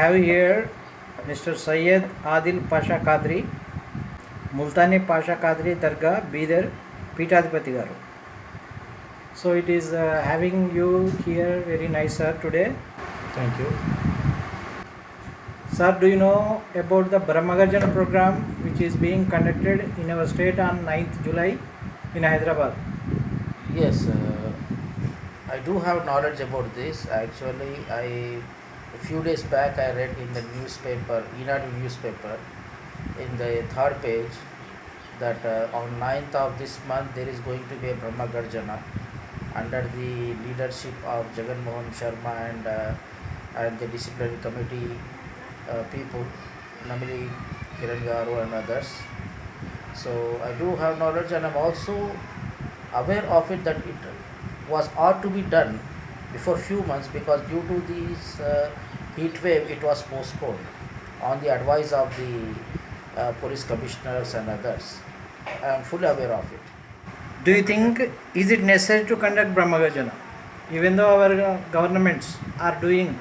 have here Mr. Syed Adil Pasha Kadri, Multani Pasha Kadri Dargah, Bidar, Peethadipati Garu. So it is having you here, very nice sir, today. Thank you. Sir, do you know about the Brahmagarjana program which is being conducted in our state on 9th July in Hyderabad? Yes, I do have knowledge about this. Actually, a few days back I read in the newspaper, Enadu newspaper, in the third page that on 9th of this month there is going to be a Brahma Garjana under the leadership of Jagan Mohan Sharma and the disciplinary committee people, namely Kiran Garu and others. So I do have knowledge, and I'm also aware of it that it was ought to be done before few months, because due to this heat wave it was postponed on the advice of the police commissioners and others. I am fully aware of it. Do you think is it necessary to conduct Brahmagarjana? Even though our governments are doing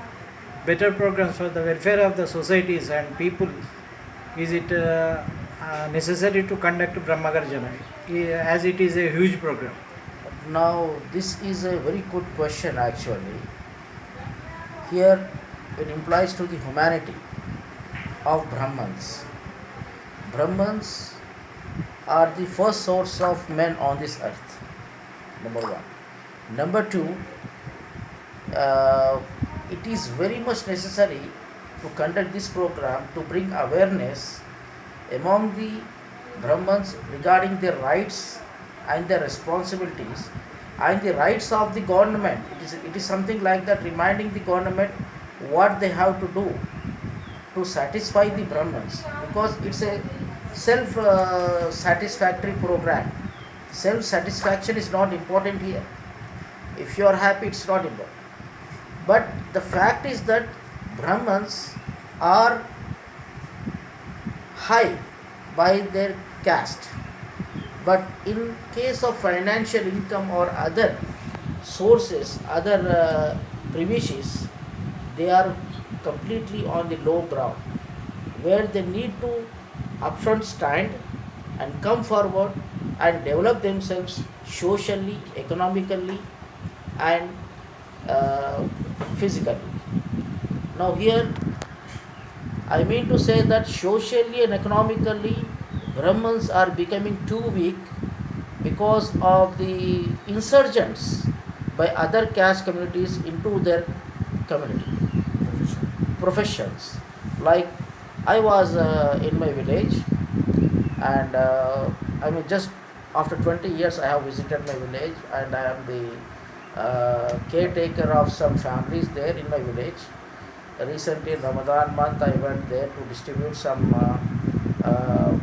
better programs for the welfare of the societies and people, is it necessary to conduct Brahmagarjana as it is a huge program? Now this is a very good question actually. Here it implies to the humanity of Brahmans. Brahmans are the first source of men on this earth, number one. Number two, it is very much necessary to conduct this program to bring awareness among the Brahmans regarding their rights and their responsibilities and the rights of the government. It is something like that, reminding the government what they have to do to satisfy the Brahmans, because it's a self satisfactory program. Self satisfaction is not important here. If you are happy, it's not important. But the fact is that Brahmans are high by their caste, but in case of financial income or other sources, other privileges, they are completely on the low ground, where they need to upfront stand and come forward and develop themselves socially, economically, and physically. Now here I mean to say that socially and economically Brahmans are becoming too weak because of the insurgents by other caste communities into their community professions. Like I was in my village, and I mean just after 20 years I have visited my village, and I am the caretaker of some families there in my village. Recently in Ramadan month I went there to distribute some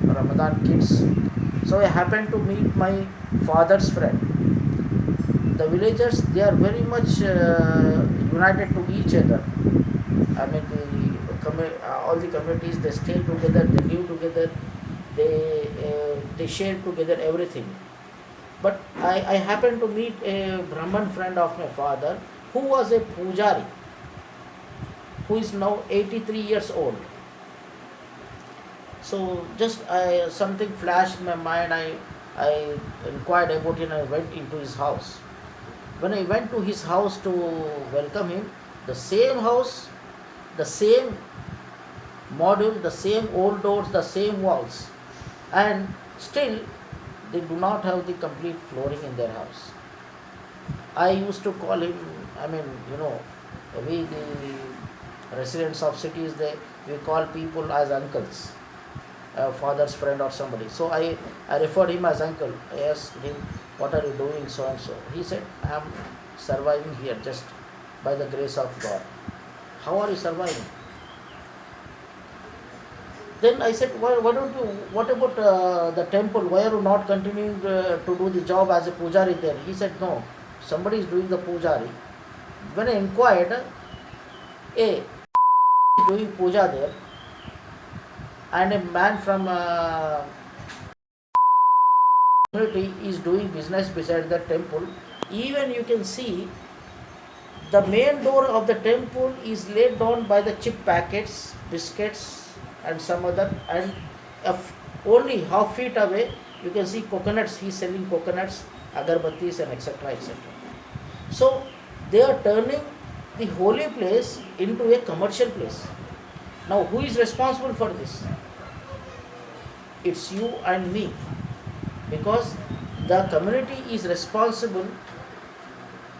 Ramadan kits. So I happened to meet my father's friend. The villagers, they are very much united to each other. I mean all the communities, they stay together, they live together, they share together everything. But I happened to meet a Brahman friend of my father who was a pujari, who is now 83 years old. So just something flashed in my mind. I inquired about him. I went into his house. When I went to his house to welcome him, the same house, the same module, the same old doors, the same walls, and still they do not have the complete flooring in their house. I used to call him, I mean, we the residents of cities, we call people as uncles, father's friend or somebody. So I referred him as uncle. I asked him, what are you doing, so and so? He said, I am surviving here just by the grace of God. How are you surviving? Then I said, why don't you, what about the temple? Why are you not continuing to do the job as a pujari there? He said, no, somebody is doing the pujari. When I inquired, is doing puja there, and a man from community is doing business beside the temple. Even you can see The main door of the temple is laid down by the chip packets, biscuits, and some other, and only half feet away you can see coconuts. He's selling coconuts, agarbattis, and etc. etc. So they are turning the holy place into a commercial place. Now, who is responsible for this? It's you and me, because the community is responsible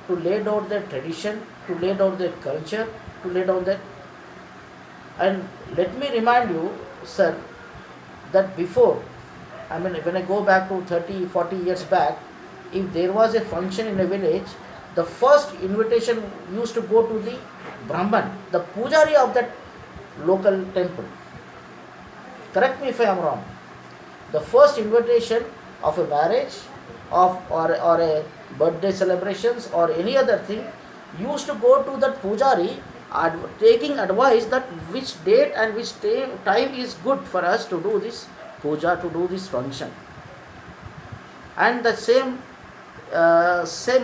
to lay down their tradition, to lay down their culture, to lay down their. And let me remind you, sir, that before, I mean, when I go back to 30, 40 years back, if there was a function in a village, the first invitation used to go to the Brahman, the pujari of that local temple. Correct me if I am wrong. The first invitation of a marriage, or a birthday celebrations or any other thing used to go to that pujari, taking advice that which date and which time is good for us to do this puja, to do this function. And the same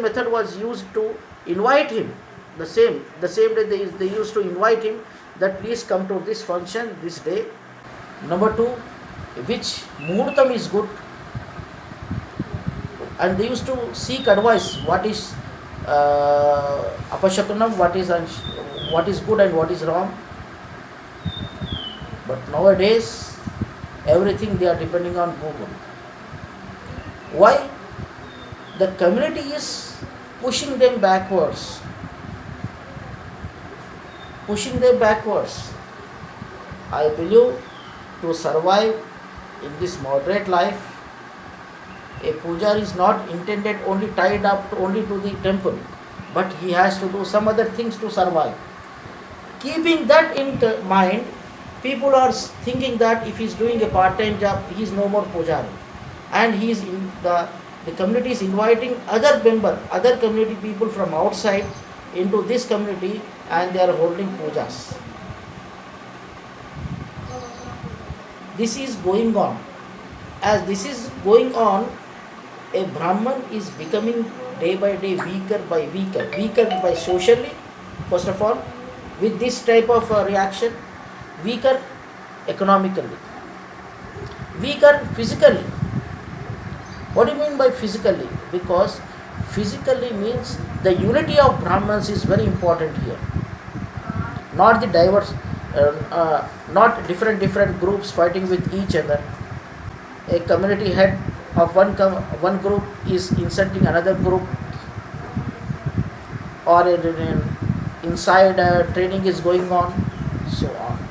method was used to invite him. The same day they used to invite him that please come to this function this day. Number two, which muhurtam is good, and they used to seek advice what is apashakunam, what is good and what is wrong. But nowadays everything they are depending on Google. Why? The community is pushing them backwards. I believe to survive in this moderate life, a puja is not intended only tied up only to the temple, but he has to do some other things to survive. Keeping that in mind, people are thinking that if he is doing a part-time job, he is no more pujari, and he is in the community is inviting other community people from outside into this community, and they are holding pujas. This is going on. As this is going on, a Brahman is becoming day by day weaker by socially, first of all, with this type of reaction, weaker economically, weaker physically. What do you mean by physically? Because physically means the unity of Brahmans is very important here. Not the diverse, not different groups fighting with each other. A community head of one group is insulting another group, or inside training is going on, so on.